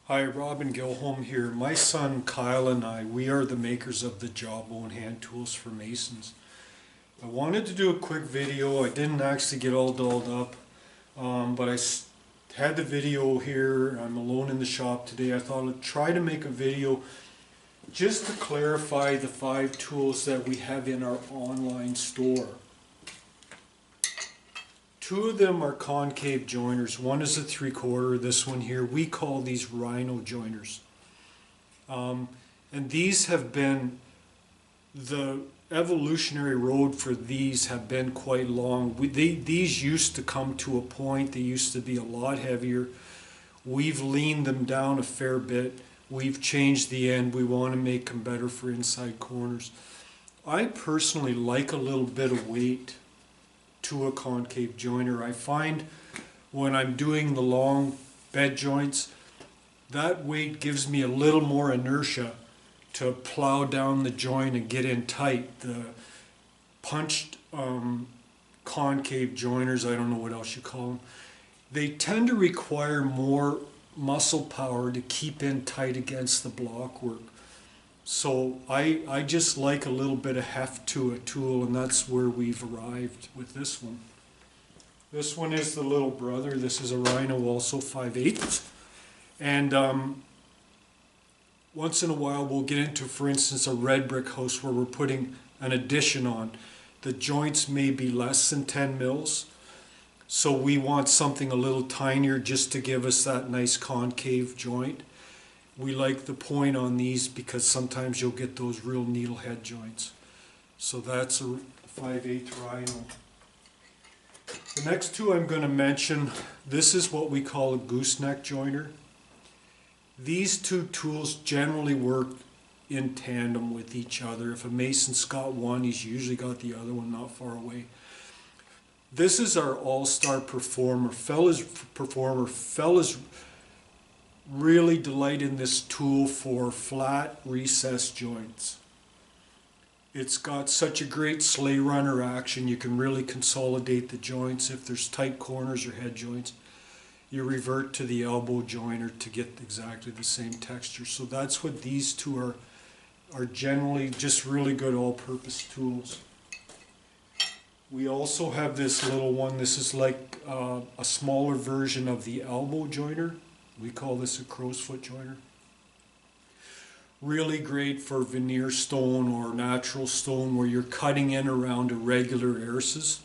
Hi, Robin Gilholm here. My son Kyle and I, we are the makers of the Jawbone hand tools for masons. I wanted to do a quick video. I didn't actually get all dolled up, but had the video here. I'm alone in the shop today. I thought I'd try to make a video just to clarify the 5 tools that we have in our online store. 2 of them are concave joiners. One is a 3/4, this one here. We call these rhino joiners. And these have been, the evolutionary road for these have been quite long. These used to come to a point, they used to be a lot heavier. We've leaned them down a fair bit. We've changed the end. We want to make them better for inside corners. I personally like a little bit of weight to a concave joiner. I find when I'm doing the long bed joints, that weight gives me a little more inertia to plow down the joint and get in tight. The punched concave joiners, I don't know what else you call them, they tend to require more muscle power to keep in tight against the block work. So I just like a little bit of heft to a tool, and that's where we've arrived with this one. This one is the little brother. This is a rhino, also 5/8. And once in a while we'll get into, for instance, a red brick house where we're putting an addition on. The joints may be less than 10 mils, so we want something a little tinier just to give us that nice concave joint. We like the point on these because sometimes you'll get those real needle head joints. So that's a 5/8 rhino. The next 2 I'm going to mention, this is what we call a gooseneck joiner. These 2 tools generally work in tandem with each other. If a mason's got one, he's usually got the other one not far away. This is our all-star performer. Fellas really delight in this tool for flat recessed joints. It's got such a great sleigh runner action. You can really consolidate the joints. If there's tight corners or head joints, you revert to the elbow joiner to get exactly the same texture. So that's what these 2 are generally just really good all-purpose tools. We also have this little one. This is like a smaller version of the elbow joiner. We call this a crow's foot joiner. Really great for veneer stone or natural stone where you're cutting in around irregular earces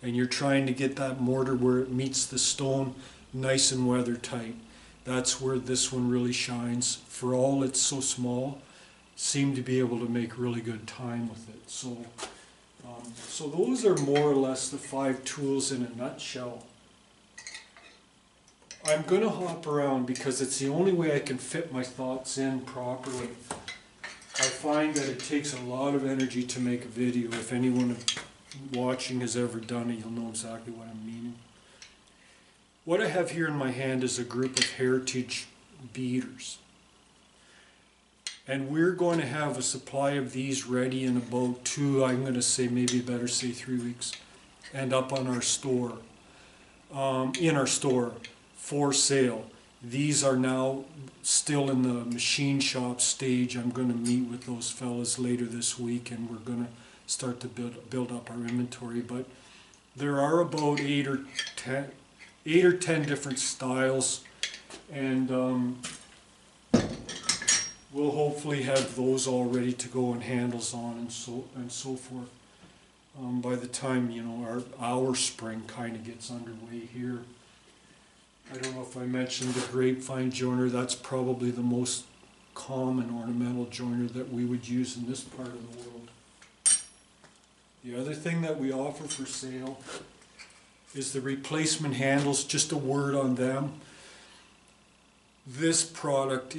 and you're trying to get that mortar where it meets the stone nice and weather tight. That's where this one really shines. For all it's so small, seem to be able to make really good time with it. So those are more or less the 5 tools in a nutshell. I'm going to hop around because it's the only way I can fit my thoughts in properly. I find that it takes a lot of energy to make a video. If anyone watching has ever done it, you'll know exactly what I'm meaning. What I have here in my hand is a group of heritage beaters. And we're going to have a supply of these ready in about 2, I'm going to say maybe better say 3 weeks, and up on our store, in our store, for sale. These are now still in the machine shop stage. I'm going to meet with those fellas later this week, and we're going to start to build up our inventory. But there are about 8 or 10 different styles, and we'll hopefully have those all ready to go and handles on and so forth by the time, you know, our spring kind of gets underway here. I don't know if I mentioned the grapevine joiner. That's probably the most common ornamental joiner that we would use in this part of the world. The other thing that we offer for sale is the replacement handles. Just a word on them. This product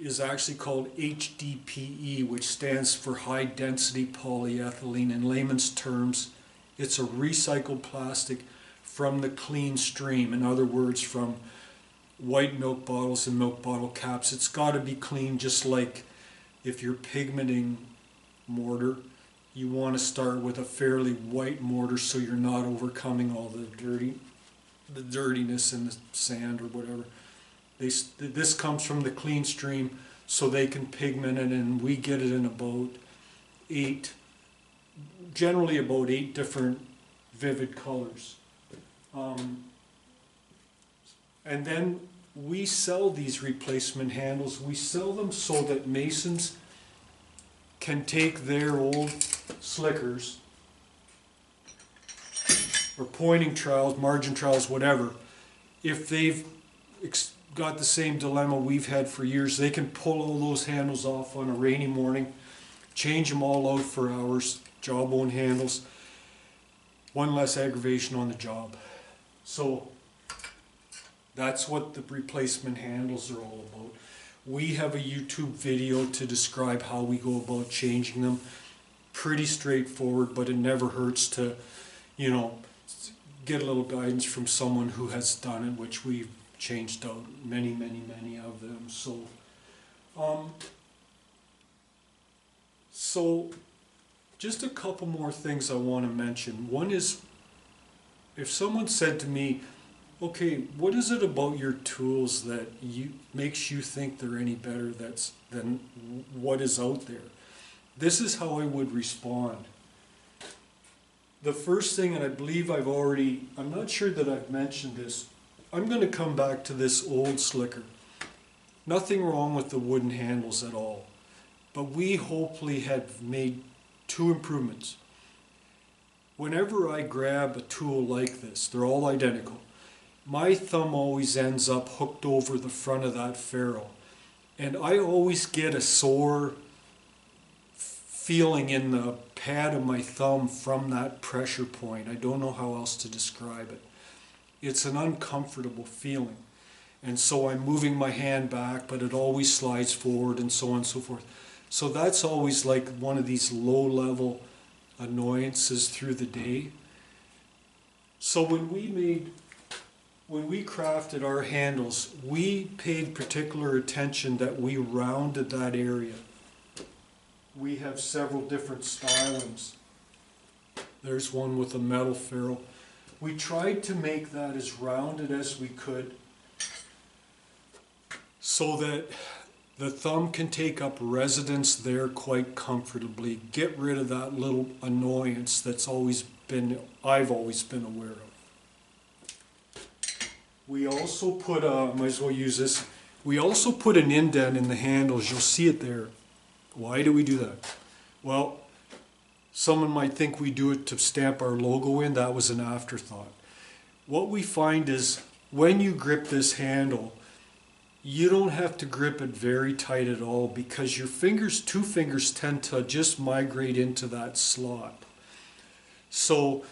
is actually called HDPE, which stands for high density polyethylene. In layman's terms, it's a recycled plastic from the clean stream. In other words, from white milk bottles and milk bottle caps. It's got to be clean, just like if you're pigmenting mortar, you want to start with a fairly white mortar so you're not overcoming all the dirtiness in the sand or whatever. This comes from the clean stream, so they can pigment it, and we get it in about generally about 8 different vivid colors. And then we sell these replacement handles. We sell them so that masons can take their old slickers or pointing trowels, margin trowels, whatever. If they've got the same dilemma we've had for years, they can pull all those handles off on a rainy morning, change them all out for hours, Jawbone handles, one less aggravation on the job. So that's what the replacement handles are all about. We have a YouTube video to describe how we go about changing them. Pretty straightforward, but it never hurts to, get a little guidance from someone who has done it, which we've changed out many of them. So just a couple more things I want to mention. One is, if someone said to me, okay, what is it about your tools that makes you think they're any better than what is out there? This is how I would respond. The first thing, and I believe I'm not sure that I've mentioned this, I'm going to come back to this old slicker. Nothing wrong with the wooden handles at all, but we hopefully have made 2 improvements. Whenever I grab a tool like this, they're all identical, my thumb always ends up hooked over the front of that ferrule, and I always get a sore feeling in the pad of my thumb from that pressure point. I don't know how else to describe it. It's an uncomfortable feeling, and so I'm moving my hand back, but it always slides forward, and so on and so forth. So that's always like one of these low-level annoyances through the day. So when we crafted our handles, we paid particular attention that we rounded that area. We have several different stylings. There's one with a metal ferrule. We tried to make that as rounded as we could so that the thumb can take up residence there quite comfortably, get rid of that little annoyance I've always been aware of. We also put, might as well use this, we also put an indent in the handles. You'll see it there. Why do we do that? Well, someone might think we do it to stamp our logo in. That was an afterthought. What we find is when you grip this handle, you don't have to grip it very tight at all, because your 2 fingers tend to just migrate into that slot. So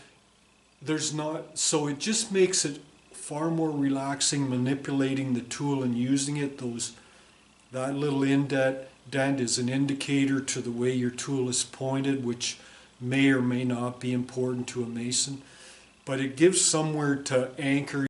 it just makes it far more relaxing manipulating the tool and using it. That little indent is an indicator to the way your tool is pointed, which may or may not be important to a mason, but it gives somewhere to anchor